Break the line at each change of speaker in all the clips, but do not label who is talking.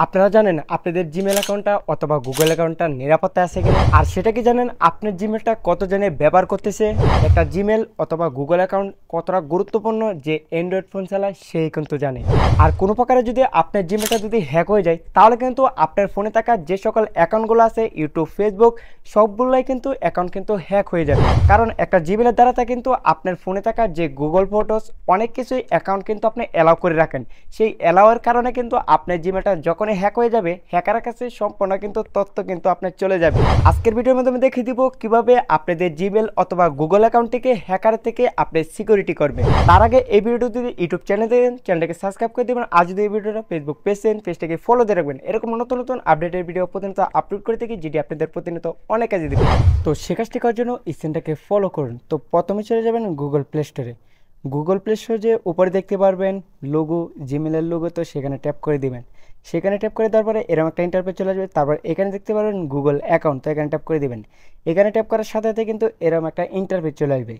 আপনারা জানেন আপনাদের জিমেল অ্যাকাউন্টটা অথবা গুগল অ্যাকাউন্টটা নিরাপত্তা আছে কিনা, আর সেটা কি জানেন আপনার জিমেলটা কতজনে ব্যবহার করতেছে। একটা জিমেল অথবা গুগল অ্যাকাউন্ট কতটা গুরুত্বপূর্ণ যে অ্যান্ড্রয়েড ফোন চালায় সেই কিন্তু জানে। আর কোনো প্রকারে যদি আপনার জিমেলটা যদি হ্যাক হয়ে যায় তাহলে কিন্তু আপনার ফোনে থাকা যে সকল অ্যাকাউন্টগুলো আছে ইউটিউব, ফেসবুক সবগুলোই কিন্তু অ্যাকাউন্ট কিন্তু হ্যাক হয়ে যাবে। কারণ একটা জিমেলের দ্বারা কিন্তু আপনার ফোনে থাকা যে গুগল ফটোস অনেক কিছুই অ্যাকাউন্ট কিন্তু আপনি অ্যালাউ করে রাখেন। সেই অ্যালাউয়ের কারণে কিন্তু আপনার জিমেলটা যখনই হ্যাক হয়ে যাবে হ্যাকারের কাছে সম্পূর্ণ কিন্তু তথ্য কিন্তু আপনার চলে যাবে। আজকের ভিডিওর মধ্যে আমি দেখিয়ে দিব কিভাবে আপনাদের জিমেল অথবা গুগল অ্যাকাউন্টটিকে হ্যাকার থেকে আপনি সিকিউরিটি করবেন। তার আগে এই ভিডিওটি যদি ইউটিউব চ্যানেল দেখেন চ্যানেলটাকে সাবস্ক্রাইব করে দেবেন, আর যদি এই ভিডিওটা ফেসবুক পেজটাকে ফলো দিয়ে রাখবেন। এরকম নতুন নতুন আপডেটের ভিডিও প্রতিনিয়ত আপলোড করে থাকি যেটি আপনাদের প্রতিনিয়ত অনেক কাজে দেবে। তো সে কাজটি করার জন্য স্ক্রিনটাকে ফলো করুন। তো প্রথমে চলে যাবেন গুগল প্লে স্টোরে। গুগল প্লে স্টোরে যে উপরে দেখতে পারবেন লোগো, জিমেলের লোগো, তো সেখানে ট্যাপ করে দিবেন। সেখানে ট্যাপ করে দেওয়ার পরে এরকম একটা ইন্টারফেস চলে আসবে। তারপর এখানে দেখতে পারবেন গুগল অ্যাকাউন্ট, তো এখানে ট্যাপ করে দিবেন। এখানে ট্যাপ করার সাথে সাথে কিন্তু এরকম একটা ইন্টারফেস চলে আসবে।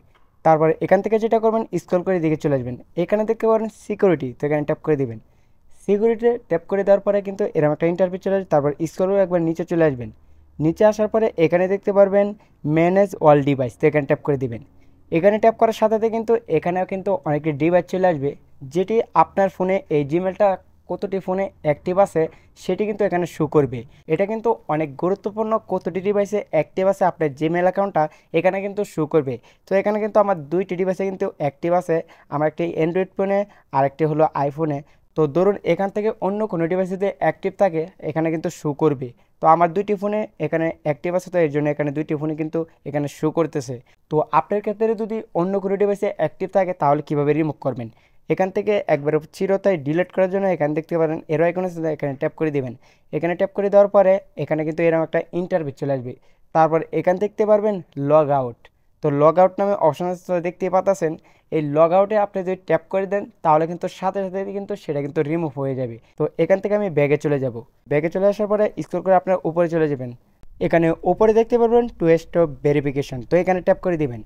তারপর এখান থেকে যেটা করবেন স্ক্রল করে দিকে চলে আসবেন। এখানে দেখতে পারবেন সিকিউরিটি, তো এখানে ট্যাপ করে দিবেন। সিকিউরিটিতে ট্যাপ করে দেওয়ার পরে কিন্তু এরকম একটা ইন্টারফেস চলে আসবে। তারপর স্ক্রল করে একবার নিচে চলে আসবেন। নিচে আসার পরে এখানে দেখতে পারবেন ম্যানেজ অল ডিভাইস, তো এখানে ট্যাপ করে দিবেন। এখানে ট্যাপ করার সাথে সাথে কিন্তু এখানেও কিন্তু অনেকটি ডিভাইস চলে আসবে, যেটি আপনার ফোনে এই জিমেলটা কতটি ফোনে অ্যাক্টিভ আছে সেটি কিন্তু এখানে শো করবে। এটা কিন্তু অনেক গুরুত্বপূর্ণ, কতটি ডিভাইসে অ্যাক্টিভ আছে আপনার জিমেল অ্যাকাউন্টটা এখানে কিন্তু শো করবে। তো এখানে কিন্তু আমার দুইটি ডিভাইসে কিন্তু অ্যাক্টিভ আছে, আমার একটি অ্যান্ড্রয়েড ফোনে আর একটি হলো আইফোনে। তো ধরুন এখান থেকে অন্য কোনো ডিভাইসে যদি অ্যাক্টিভ থাকে এখানে কিন্তু শো করবে। তো আমার দুইটি ফোনে এখানে অ্যাক্টিভ আছে, তো এর জন্য এখানে দুইটি ফোনে কিন্তু এখানে শো করতেছে। তো আপনার ক্ষেত্রে যদি অন্য কোনো ডিভাইসে অ্যাক্টিভ থাকে তাহলে কীভাবে রিমুভ করবেন, এখান থেকে একবার চিরতাই ডিলিট করার জন্য এখানে দেখতে পারেন এরো আইকন আছে, এখানে ট্যাপ করে দিবেন। এখানে ট্যাপ করে দেওয়ার পরে এখানে কিন্তু এরকম একটা ইন্টারভিউ চলে আসবে। তারপর এখান দেখতে পারবেন লগ আউট, তো লগ আউট নামে অপশন আছে, তো দেখতে পাচ্ছেন এই লগ আউটে আপনি যদি ট্যাপ করে দেন তাহলে কিন্তু সাথে সাথে কিন্তু সেটা কিন্তু রিমুভ হয়ে যাবে। তো এখান থেকে আমি ব্যাগে চলে যাব। ব্যাগে চলে আসার পরে স্ক্রল করে আপনার উপরে চলে যাবেন। এখানে উপরে দেখতে পারবেন টু স্টেপ ভেরিফিকেশন, তো এখানে ট্যাপ করে দিবেন।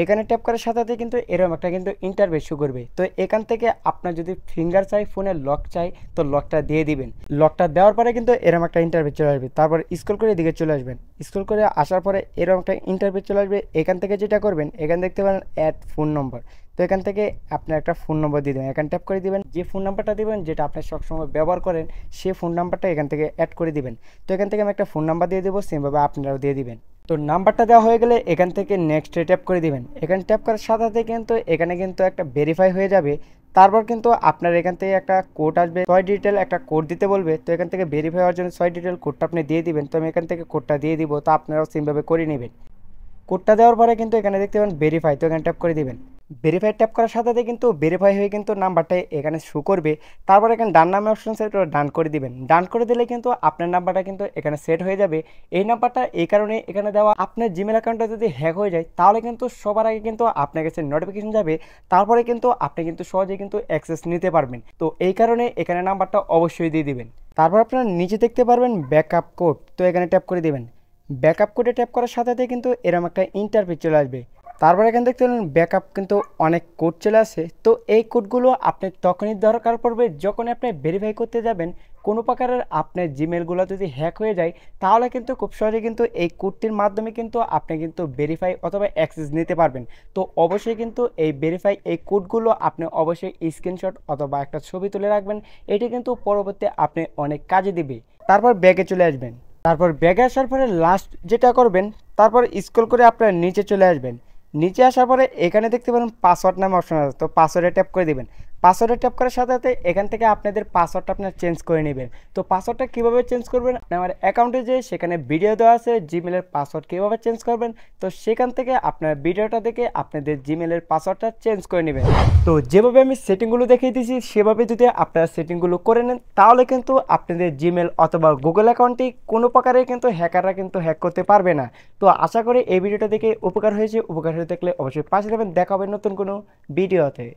এখানে ট্যাপ করার সাথে সাথে কিন্তু এরকম একটা কিন্তু ইন্টারফেস শো করবে। তো এখান থেকে আপনার যদি ফিঙ্গার চাই, ফোনের লক চাই, তো লকটা দিয়ে দিবেন। লকটা দেওয়ার পরে কিন্তু এরকম একটা ইন্টারফেস চলে আসবে। তারপর স্ক্রল করে এদিকে চলে আসবেন। স্ক্রল করে আসার পরে এরকম একটা ইন্টারফেস চলে আসবে। এখান থেকে যেটা করবেন এখানে দেখতে পারেন অ্যাড ফোন নম্বর, তো এখান থেকে আপনার একটা ফোন নম্বর দিয়ে দেবেন। এখানে ট্যাপ করে দিবেন। যে ফোন নাম্বারটা দিবেন যেটা আপনি সবসময় ব্যবহার করেন সেই ফোন নাম্বারটা এখান থেকে অ্যাড করে দিবেন। তো এখান থেকে আমি একটা ফোন নাম্বার দিয়ে দেবো, সেমভাবে আপনারাও দিয়ে দিবেন। তো নাম্বারটা দেওয়া হয়ে গেলে এখান থেকে নেক্সট ট্যাপ করে দিবেন। এখানে ট্যাপ করার সাথে সাথে কিন্তু এখানে কিন্তু একটা ভেরিফাই হয়ে যাবে। তারপর কিন্তু আপনার এখান থেকে একটা কোড আসবে, 6 ডিজিটাল একটা কোড দিতে বলবে। তো এখান থেকে ভেরিফাই হওয়ার জন্য 6 ডিজিটাল কোডটা আপনি দিয়ে দিবেন। তো আমি এখান থেকে কোডটা দিয়ে দিব, তো আপনারাও সেমভাবে করে নেবেন। কোডটা দেওয়ার পরে কিন্তু এখানে দেখতে পাবেন ভেরিফাই, তো এখানে ট্যাপ করে দিবেন। ভেরিফাই ট্যাপ করার সাথে সাথে কিন্তু ভেরিফাই হয়ে কিন্তু নাম্বারটা এখানে শো করবে। তারপর এখানে ডান নামে অপশন সেট করে ডান করে দিবেন। ডান করে দিলে কিন্তু আপনার নাম্বারটা কিন্তু এখানে সেট হয়ে যাবে। এই নাম্বারটা এই কারণে এখানে দেওয়া, আপনার জিমেল অ্যাকাউন্টটা যদি হ্যাক হয়ে যায় তাহলে কিন্তু সবার আগে কিন্তু আপনার কাছে নোটিফিকেশন যাবে, তারপরে কিন্তু আপনি কিন্তু সহজেই কিন্তু অ্যাক্সেস নিতে পারবেন। তো এই কারণে এখানে নাম্বারটা অবশ্যই দিয়ে দিবেন। তারপর আপনারা নিচে দেখতে পারবেন ব্যাকআপ কোড, তো এখানে ট্যাপ করে দিবেন। ব্যাকআপ কোডে ট্যাপ করার সাথে সাথে কিন্তু এরকম একটা ইন্টারফেস চলে আসবে। তারপর এখানে দেখতে পেলেন ব্যাকআপ কিন্তু অনেক কোড চলে আসে। তো এই কোডগুলো আপনি তখনই দরকার পড়বে যখন আপনি ভেরিফাই করতে যাবেন। কোনো প্রকারের আপনার জিমেলগুলো যদি হ্যাক হয়ে যায় তাহলে কিন্তু খুব সহজে কিন্তু এই কোডটির মাধ্যমে কিন্তু আপনি কিন্তু ভেরিফাই অথবা অ্যাক্সেস নিতে পারবেন। তো অবশ্যই কিন্তু এই ভেরিফাই এই কোডগুলো আপনি অবশ্যই স্ক্রিনশট অথবা একটা ছবি তুলে রাখবেন। এটি কিন্তু পরবর্তী আপনি অনেক কাজে দিবে। তারপর ব্যাগে চলে আসবেন। তারপর ব্যাগে আসার পরে লাস্ট যেটা করবেন, তারপর স্ক্রল করে আপনারা নিচে চলে আসবেন। নিচে আসার পরে এখানে দেখতে পারেন পাসওয়ার্ড নামে অপশন আছে, তো পাসওয়ার্ডে ট্যাপ করে দিবেন। পাসওয়ার্ডে ট্যাপ করার সাথে সাথে এখান থেকে আপনাদের পাসওয়ার্ডটা আপনার চেঞ্জ করে নেবেন। তো পাসওয়ার্ডটা কীভাবে চেঞ্জ করবেন, আমার অ্যাকাউন্টে যে সেখানে ভিডিও দেওয়া আছে জিমেলের পাসওয়ার্ড কীভাবে চেঞ্জ করবেন, তো সেখান থেকে আপনার ভিডিওটা দেখে আপনাদের জিমেলের পাসওয়ার্ডটা চেঞ্জ করে নেবেন। তো যেভাবে আমি সেটিংগুলো দেখিয়ে দিয়েছি সেভাবে যদি আপনারা সেটিংগুলো করে নেন তাহলে কিন্তু আপনাদের জিমেল অথবা গুগল অ্যাকাউন্টটি কোনো প্রকারে কিন্তু হ্যাকাররা কিন্তু হ্যাক করতে পারবে না। তো আশা করি এই ভিডিওটা দেখে উপকার হয়েছে। উপকার হয়ে থাকলে অবশ্যই পাশে যাবেন। দেখা হবে নতুন কোনো ভিডিওতে।